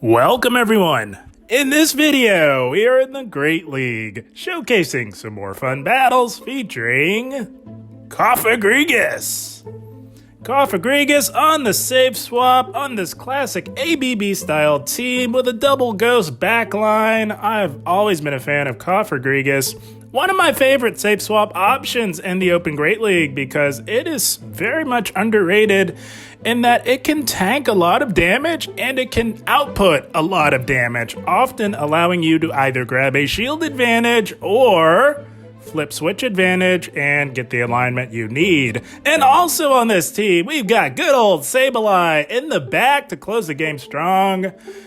Welcome everyone! In this video, we are in the Great League, showcasing some more fun battles featuring Cofagrigus. Cofagrigus on the safe swap on this classic ABB style team with a double ghost backline. I've always been a fan of Cofagrigus. One of my favorite safe swap options in the Open Great League because it is very much underrated in that it can tank a lot of damage and it can output a lot of damage, often allowing you to either grab a shield advantage or flip switch advantage and get the alignment you need. And also on this team, we've got good old Sableye in the back to close the game strong.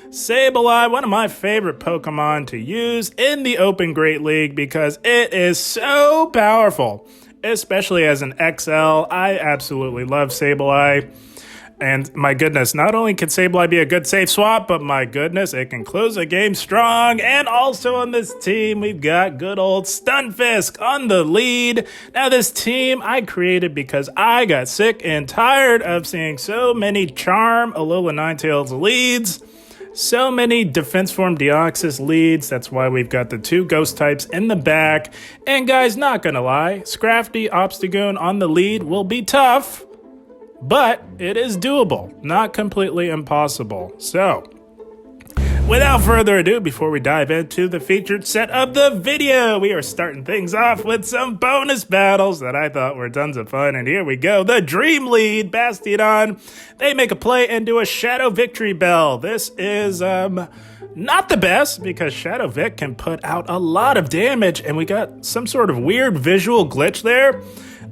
Sableye, one of my favorite Pokemon to use in the Open Great League because it is so powerful, especially as an XL. I absolutely love Sableye. And my goodness, not only can Sableye be a good safe swap, but my goodness, it can close a game strong. And also on this team, we've got good old Stunfisk on the lead. Now this team I created because I got sick and tired of seeing so many Charm, Alola Ninetales leads, so many Defense Form Deoxys leads. That's why we've got the two ghost types in the back. And guys, not gonna lie, Scrafty Obstagoon on the lead will be tough, but it is doable, not completely impossible. So, without further ado, before we dive into the featured set of the video, we are starting things off with some bonus battles that I thought were tons of fun. And here we go. The Dream Lead, Bastiodon. They make a play and do a Shadow Victreebel. This is not the best because Shadow Vic can put out a lot of damage, and we got some sort of weird visual glitch there.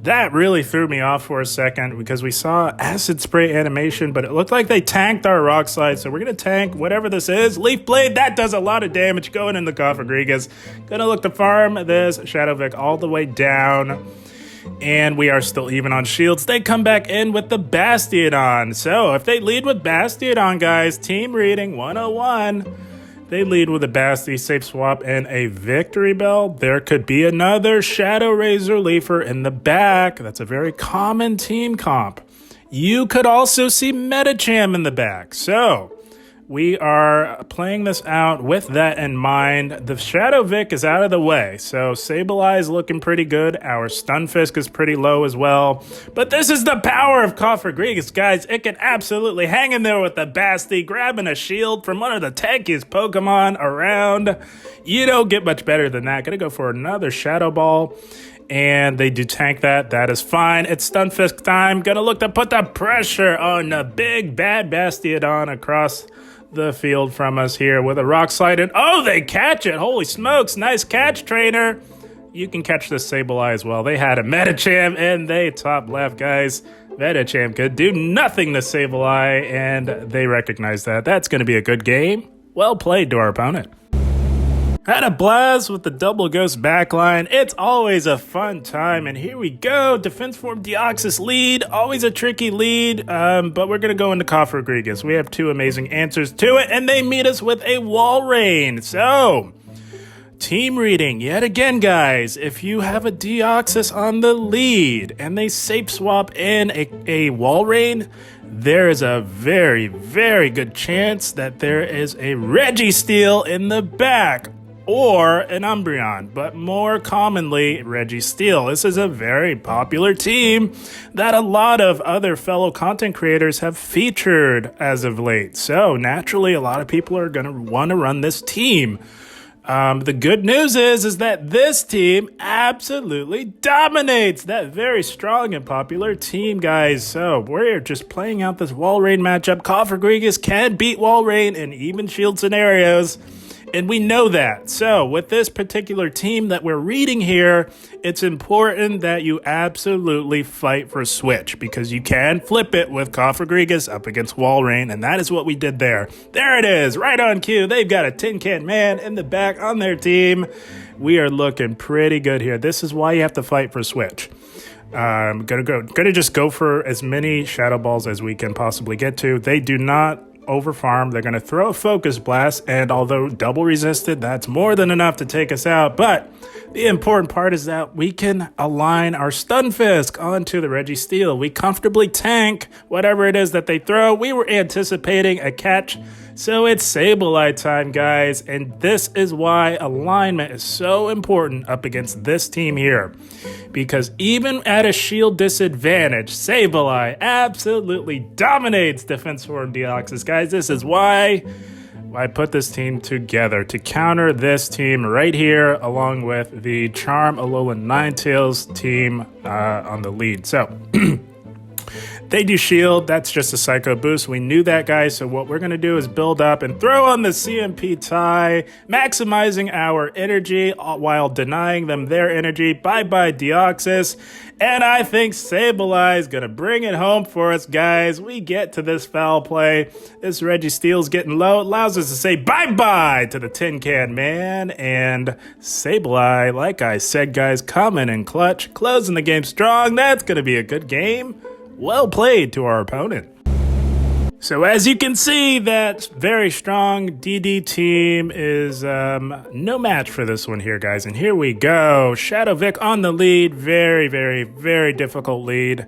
That really threw me off for a second because we saw Acid Spray animation, but it looked like they tanked our Rock Slide. So we're going to tank whatever this is. Leaf Blade, that does a lot of damage going in the Cofagrigus. Going to look to farm this Shadow Vic all the way down. And we are still even on shields. They come back in with the Bastiodon. So if they lead with Bastiodon, guys, team reading 101. They lead with a Basti, safe swap, and a Victreebel. There could be another Shadow Razor Leafer in the back. That's a very common team comp. You could also see Metacham in the back. So we are playing this out with that in mind. The Shadow Vic is out of the way, so Sableye is looking pretty good. Our Stunfisk is pretty low as well. But this is the power of Cofagrigus, guys. It can absolutely hang in there with the Basti, grabbing a shield from one of the tankiest Pokemon around. You don't get much better than that. Gonna go for another Shadow Ball. And they do tank that. That is fine. It's Stunfisk time. Gonna look to put the pressure on the big bad Bastiodon across the field from us here with a Rock Slide. And oh, they catch it. Holy smokes. Nice catch, trainer. You can catch this Sableye as well. They had a Metacham and they top left, guys. Metacham could do nothing to Sableye, and they recognize that. That's going to be a good game. Well played to our opponent. Had a blast with the double ghost backline. It's always a fun time, and here we go. Defense Form Deoxys lead, always a tricky lead, but we're going to go into Cofagrigus. We have two amazing answers to it, and they meet us with a Wall Rain. So, team reading, yet again, guys. If you have a Deoxys on the lead, and they safe swap in a Wall Rain, there is a very, very good chance that there is a Registeel in the back, or an Umbreon, but more commonly Registeel. This is a very popular team that a lot of other fellow content creators have featured as of late. So naturally, a lot of people are going to want to run this team. The good news is that this team absolutely dominates that very strong and popular team, guys. So we're just playing out this Wall Rain matchup. Cofagrigus can beat Wall Rain in even shield scenarios, and we know that. So with this particular team that we're reading here, it's important that you absolutely fight for switch because you can flip it with Cofagrigus up against Wall Rain, and that is what we did there. There it is, right on cue. They've got a Tin Can Man in the back on their team. We are looking pretty good here. This is why you have to fight for switch. Gonna just go for as many Shadow Balls as we can possibly get to. They do not over farm. They're going to throw a Focus Blast, and although double resisted, that's more than enough to take us out. But the important part is that we can align our Stunfisk onto the Registeel. We comfortably tank whatever it is that they throw. We were anticipating a catch So it's Sableye time, guys, and this is why alignment is so important up against this team here. Because even at a shield disadvantage, Sableye absolutely dominates Defense Form Deoxys. Guys, this is why I put this team together to counter this team right here, along with the Charm Alolan Ninetales team on the lead. So they do shield, that's just a psycho boost. We knew that, guys, so what we're going to do is build up and throw on the CMP tie, maximizing our energy while denying them their energy. Bye-bye, Deoxys. And I think Sableye is going to bring it home for us, guys. We get to this foul play. This Registeel's getting low. It allows us to say bye-bye to the Tin Can Man. And Sableye, like I said, guys, coming in clutch, closing the game strong. That's going to be a good game. Well played to our opponent. So as you can see, that very strong DD team is no match for this one here, guys. And here we go. Shadow Vic on the lead. Very, very, very difficult lead.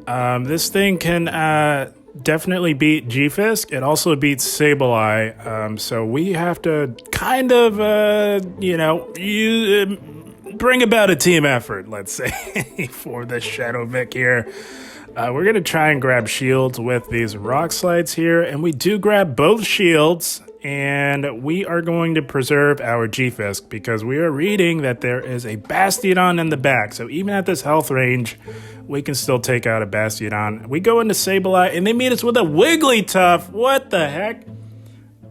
This thing can definitely beat G-Fisk. It also beats Sableye. So we have to kind of, bring about a team effort, let's say, for this Shadow Vic here. We're going to try and grab shields with these rock slides here, and we do grab both shields, and we are going to preserve our G-Fisk because we are reading that there is a Bastiodon in the back, so even at this health range, we can still take out a Bastiodon. We go into Sableye, and they meet us with a Wigglytuff. What the heck?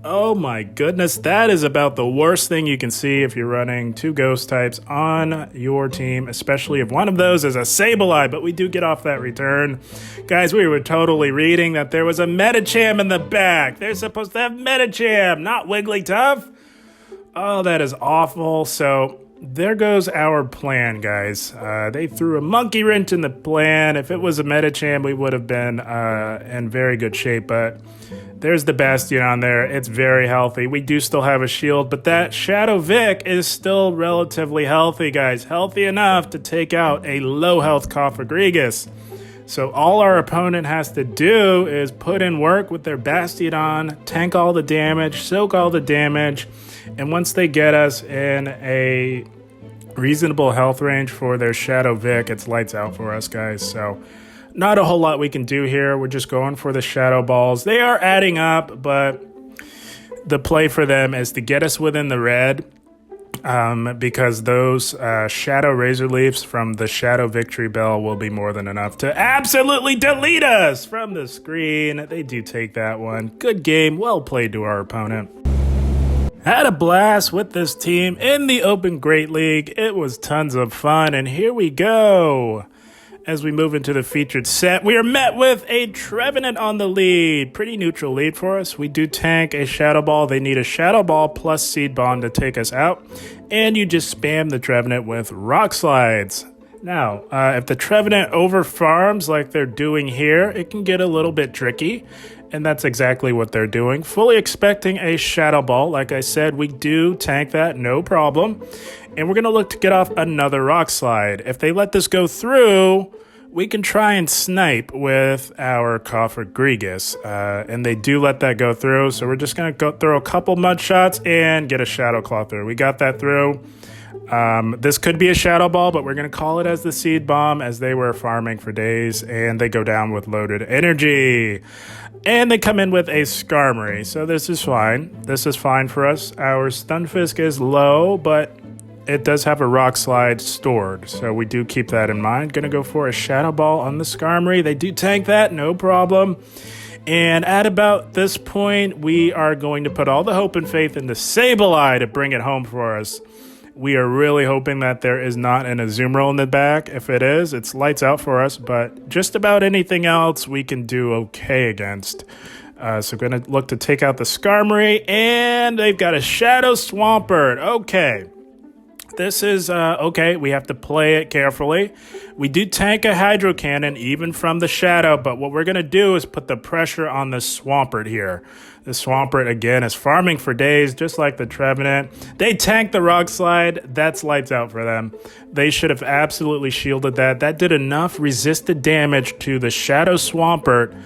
Oh my goodness, that is about the worst thing you can see if you're running two ghost types on your team, especially if one of those is a Sableye, but we do get off that return. Guys, we were totally reading that there was a Medicham in the back. They're supposed to have Medicham, not Wigglytuff. Oh, that is awful. So there goes our plan, guys. They threw a monkey wrench in the plan. If it was a Medicham, we would have been in very good shape, but there's the Bastiodon there. It's very healthy. We do still have a shield, but that Shadow Vic is still relatively healthy, guys. Healthy enough to take out a low-health Cofagrigus. So all our opponent has to do is put in work with their Bastiodon, tank all the damage, soak all the damage, and once they get us in a reasonable health range for their Shadow Vic, it's lights out for us, guys. So not a whole lot we can do here. We're just going for the Shadow Balls. They are adding up, but the play for them is to get us within the red because those Shadow Razor Leafs from the Shadow Victreebel will be more than enough to absolutely delete us from the screen. They do take that one. Good game. Well played to our opponent. Had a blast with this team in the Open Great League. It was tons of fun, and here we go. As we move into the featured set, we are met with a Trevenant on the lead. Pretty neutral lead for us. We do tank a Shadow Ball. They need a Shadow Ball plus Seed Bomb to take us out. And you just spam the Trevenant with Rock Slides. Now, if the Trevenant over farms like they're doing here, it can get a little bit tricky. And that's exactly what they're doing. Fully expecting a Shadow Ball. Like I said, we do tank that, no problem. And we're going to look to get off another Rock Slide. If they let this go through, we can try and snipe with our Cofagrigus. And they do let that go through. So we're just going to go throw a couple Mud Shots and get a Shadow Claw through. We got that through. This could be a Shadow Ball, but we're going to call it as the Seed Bomb as they were farming for days. And they go down with loaded energy. And they come in with a Skarmory. So this is fine. This is fine for us. Our Stunfisk is low, but it does have a Rock Slide stored, so we do keep that in mind. Gonna go for a Shadow Ball on the Skarmory. They do tank that, no problem. And at about this point, we are going to put all the hope and faith into Sableye to bring it home for us. We are really hoping that there is not an Azumarill in the back. If it is, it's lights out for us, but just about anything else we can do okay against. So we're going to look to take out the Skarmory, and they've got a Shadow Swampert. Okay. This is, okay, we have to play it carefully. We do tank a Hydro Cannon even from the Shadow, but what we're going to do is put the pressure on the Swampert here. The Swampert, again, is farming for days, just like the Trevenant. They tank the Rock Slide. That's lights out for them. They should have absolutely shielded that. That did enough resisted damage to the Shadow Swampert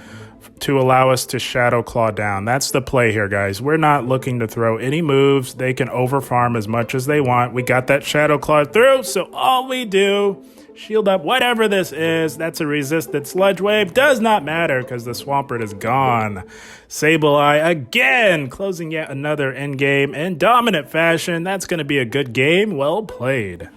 to allow us to Shadow Claw down. That's the play here, guys. We're not looking to throw any moves. They can overfarm as much as they want. We got that Shadow Claw through, so all we do, shield up whatever this is. That's a resisted Sludge Wave. Does not matter because the Swampert is gone. Sableye again, closing yet another endgame in dominant fashion. That's going to be a good game. Well played.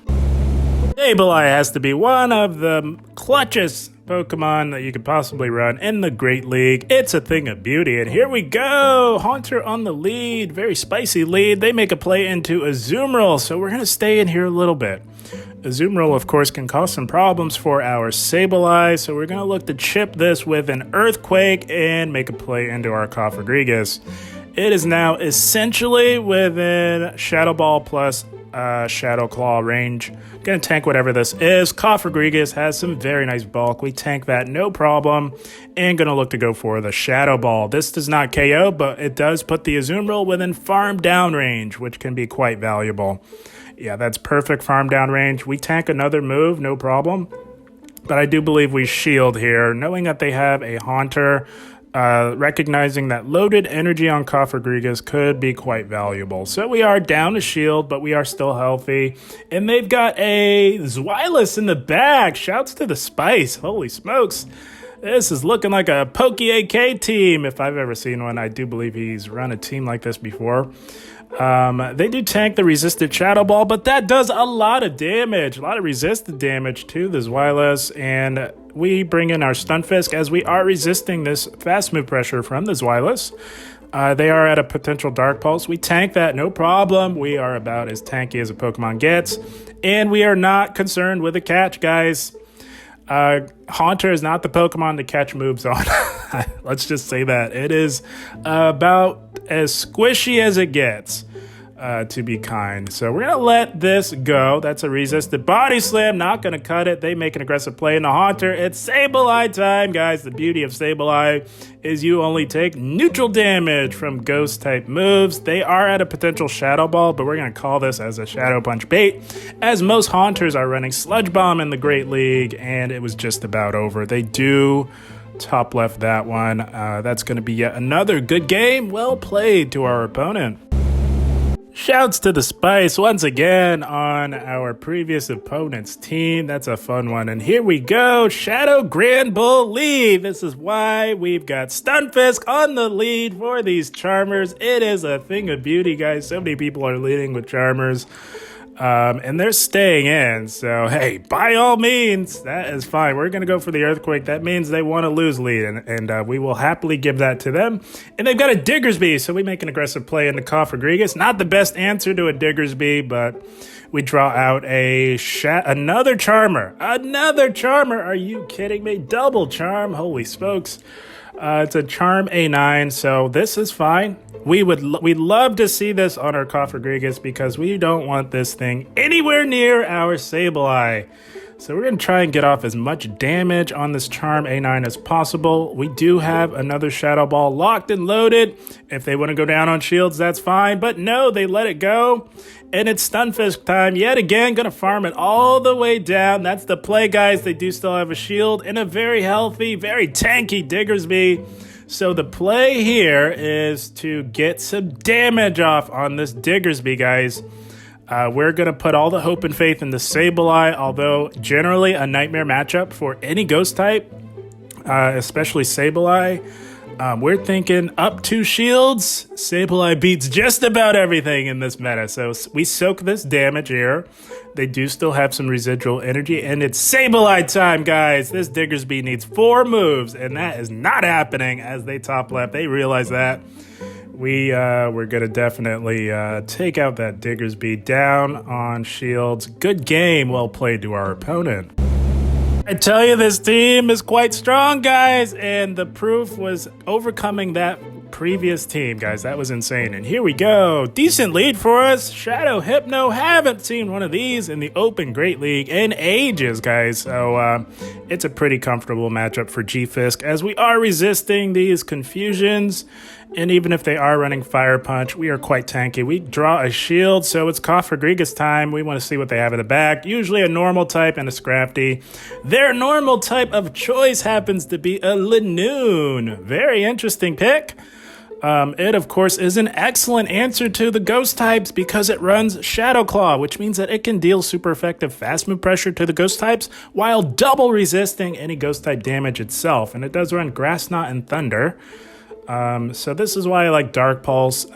Sableye has to be one of the clutchest Pokemon that you could possibly run in the Great League. It's a thing of beauty, and here we go. Haunter on the lead, very spicy lead. They make a play into Azumarill, so we're going to stay in here a little bit. Azumarill, of course, can cause some problems for our Sableye, so we're going to look to chip this with an Earthquake and make a play into our Cofagrigus. It is now essentially within Shadow Ball plus Shadow Claw range. Gonna tank whatever this is. Cofagrigus has some very nice bulk. We tank that, no problem. And gonna look to go for the Shadow Ball. This does not KO, but it does put the Azumarill within farm down range, which can be quite valuable. Yeah, that's perfect farm down range. We tank another move, no problem. But I do believe we shield here, knowing that they have a Haunter. Recognizing that loaded energy on Cofagrigus could be quite valuable. So we are down a shield, but we are still healthy. And they've got a Zweilous in the back. Shouts to the spice. Holy smokes. This is looking like a Poke AK team, if I've ever seen one. I do believe he's run a team like this before. They do tank the resisted Shadow Ball, but that does a lot of damage. A lot of resisted damage to the Zweilous, and we bring in our Stunfisk as we are resisting this fast move pressure from the Zweilous. They are at a potential Dark Pulse. We tank that, no problem. We are about as tanky as a Pokemon gets, and we are not concerned with a catch, guys. Haunter is not the Pokemon to catch moves on. Let's just say that. It is about as squishy as it gets, to be kind. So we're going to let this go. That's a resisted Body Slam. Not going to cut it. They make an aggressive play in the Haunter. It's Sableye time, guys. The beauty of Sableye is you only take neutral damage from Ghost-type moves. They are at a potential Shadow Ball, but we're going to call this as a Shadow Punch bait, as most Haunters are running Sludge Bomb in the Great League, and it was just about over. They do top left that one. That's going to be yet another good game. Well played to our opponent. Shouts to the spice once again on our previous opponent's team. That's a fun one. And here we go. Shadow Grand Bull lead. This is why we've got Stunfisk on the lead for these Charmers. It is a thing of beauty, guys. So many people are leading with Charmers. And they're staying in, so hey, by all means, that is fine. We're going to go for the Earthquake. That means they want to lose lead, and we will happily give that to them. And they've got a Diggersby, so we make an aggressive play into Cofagrigus. Not the best answer to a Diggersby, but we draw out another Charmer. Another Charmer! Are you kidding me? Double Charm, holy smokes. It's a Charm A9, so this is fine. We'd love to see this on our Cofagrigus because we don't want this thing anywhere near our Sableye. So we're going to try and get off as much damage on this Charm A9 as possible. We do have another Shadow Ball locked and loaded. If they want to go down on shields, that's fine. But no, they let it go. And it's Stunfisk time yet again. Going to farm it all the way down. That's the play, guys. They do still have a shield and a very healthy, very tanky Diggersby. So the play here is to get some damage off on this Diggersby, guys. We're going to put all the hope and faith in the Sableye, although generally a nightmare matchup for any ghost type, especially Sableye. We're thinking up 2 shields. Sableye beats just about everything in this meta. So we soak this damage here. They do still have some residual energy, and it's Sableye time, guys. This Diggersby needs 4 moves, and that is not happening as they top left. They realize that. We're going to definitely take out that Diggersby down on shields. Good game. Well played to our opponent. I tell you, this team is quite strong, guys, and the proof was overcoming that previous team, guys. That was insane. And here we go. Decent lead for us. Shadow Hypno. Haven't seen one of these in the Open Great League in ages, guys. So it's a pretty comfortable matchup for G-Fisk as we are resisting these confusions. And even if they are running Fire Punch, we are quite tanky. We draw a shield, so it's Cofagrigus time. We want to see what they have in the back. Usually a normal type and a Scrafty. Their normal type of choice happens to be a Linoone. Very interesting pick. It, of course, is an excellent answer to the ghost types because it runs Shadow Claw, which means that it can deal super effective fast move pressure to the ghost types while double resisting any ghost type damage itself. And it does run Grass Knot and Thunder. So this is why I like Dark Pulse.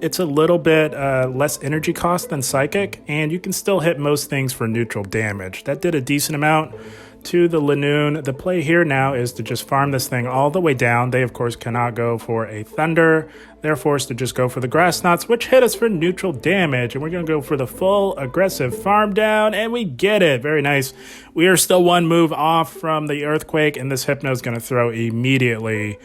It's a little bit less energy cost than Psychic, and you can still hit most things for neutral damage. That did a decent amount to the Linoone. The play here now is to just farm this thing all the way down. They, of course, cannot go for a Thunder. They're forced to just go for the Grass Knots, which hit us for neutral damage. And we're going to go for the full aggressive farm down, and we get it. Very nice. We are still one move off from the Earthquake, and this Hypno is going to throw immediately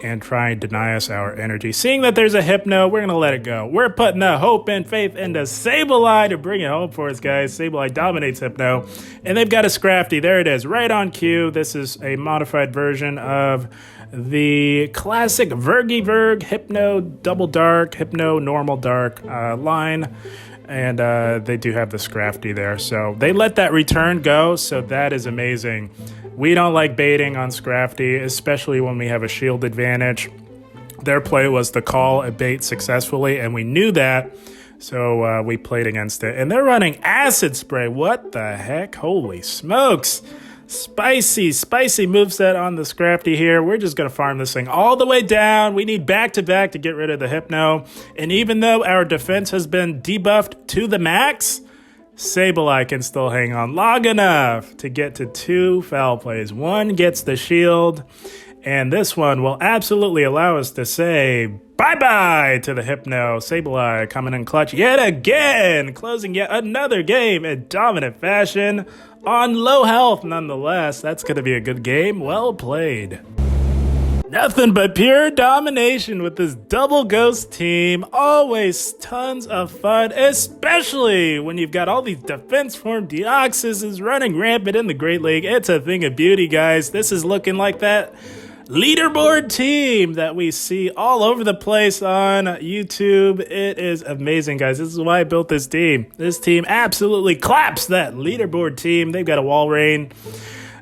and try and deny us our energy. Seeing that there's a Hypno, we're going to let it go. We're putting the hope and faith into Sableye to bring it home for us, guys. Sableye dominates Hypno, and they've got a Scrafty. There it is, right on cue. This is a modified version of the classic Vergiverg Hypno Double Dark, Hypno Normal Dark line. And they do have the Scrafty there. So they let that return go, so that is amazing. We don't like baiting on Scrafty, especially when we have a shield advantage. Their play was to call a bait successfully, and we knew that, so we played against it. And they're running Acid Spray. What the heck? Holy smokes. Spicy moveset on the Scrafty here. We're just going to farm this thing all the way down. We need back-to-back to get rid of the Hypno. And even though our defense has been debuffed to the max, Sableye can still hang on long enough to get to 2 foul plays. One gets the shield, and this one will absolutely allow us to say bye-bye to the Hypno. Sableye coming in clutch yet again, closing yet another game in dominant fashion on low health nonetheless. That's going to be a good game. Well played. Nothing but pure domination with this double ghost team. Always tons of fun, especially when you've got all these defense form Deoxys running rampant in the Great League. It's a thing of beauty, guys. This is looking like that leaderboard team that we see all over the place on YouTube. It is amazing, guys. This is why I built this team. This team absolutely claps that leaderboard team. They've got a wall rain.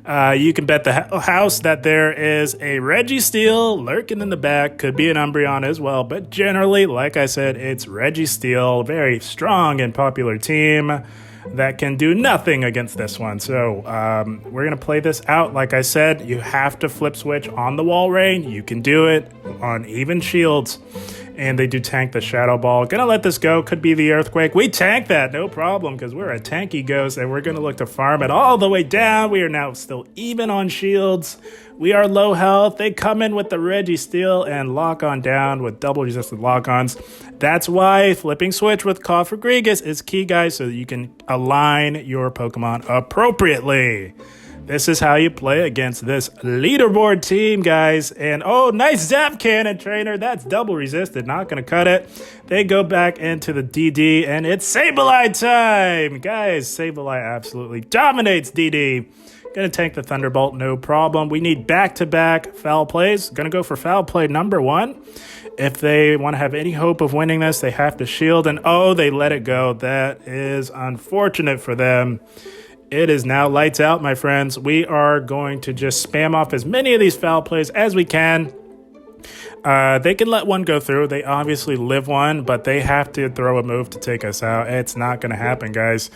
You can bet the house that there is a Registeel lurking in the back. Could be an Umbreon as well, but generally, like I said, it's Registeel. Very strong and popular team that can do nothing against this one. So we're going to play this out. Like I said, you have to flip switch on the wall rain. You can do it on even shields. And they do tank the Shadow Ball. Gonna let this go. Could be the Earthquake. We tank that, no problem, because we're a tanky ghost, and we're gonna look to farm it all the way down. We are now still even on shields. We are low health. They come in with the Registeel and lock on down with double resisted lock-ons. That's why flipping switch with Cofagrigus is key, guys, so that you can align your Pokemon appropriately. This is how you play against this leaderboard team, guys. And, oh, nice Zap Cannon trainer. That's double resisted. Not going to cut it. They go back into the DD, and it's Sableye time. Guys, Sableye absolutely dominates DD. Going to tank the Thunderbolt, no problem. We need back-to-back foul plays. Going to go for foul play number 1. If they want to have any hope of winning this, they have to shield. And, oh, they let it go. That is unfortunate for them. It is now lights out, my friends. We are going to just spam off as many of these foul plays as we can. They can let one go through. They obviously live one, but they have to throw a move to take us out. It's not going to happen, guys.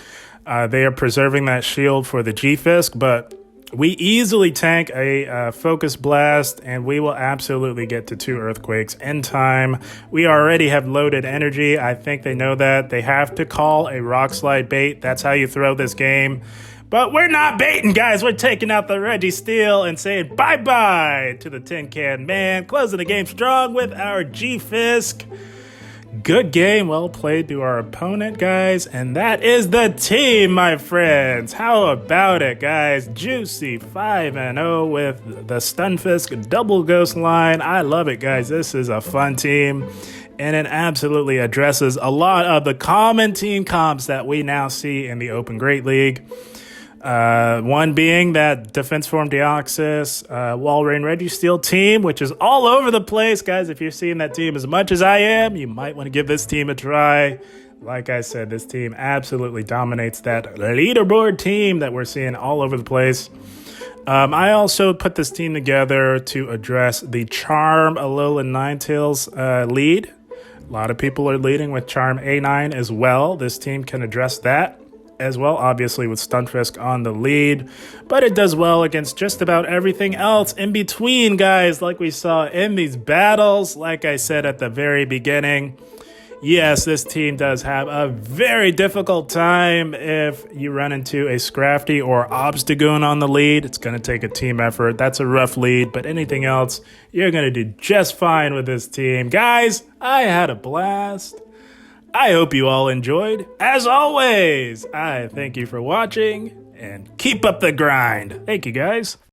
They are preserving that shield for the G-Fisk, but we easily tank a Focus Blast, and we will absolutely get to 2 Earthquakes in time. We already have loaded energy. I think they know that. They have to call a Rock Slide bait. That's how you throw this game. But we're not baiting, guys. We're taking out the Registeel and saying bye-bye to the Tin Can Man. Closing the game strong with our G-Fisk. Good game, well played to our opponent, guys. And that is the team, my friends. How about it, guys? Juicy 5-0 with the Stunfisk double ghost line. I love it, guys. This is a fun team. And it absolutely addresses a lot of the common team comps that we now see in the Open Great League. One being that Defense Form Deoxys, Walrein Registeel team, which is all over the place. Guys, if you're seeing that team as much as I am, you might want to give this team a try. Like I said, this team absolutely dominates that leaderboard team that we're seeing all over the place. I also put this team together to address the Charm, Alolan Ninetales lead. A lot of people are leading with Charm A9 as well. This team can address that as well, obviously with Stunfisk on the lead, but it does well against just about everything else in between, guys, like we saw in these battles. Like I said at the very beginning, yes, this team does have a very difficult time if you run into a Scrafty or Obstagoon on the lead. It's going to take a team effort. That's a rough lead, but anything else, you're going to do just fine with this team. Guys, I had a blast. I hope you all enjoyed. As always, I thank you for watching and keep up the grind. Thank you, guys.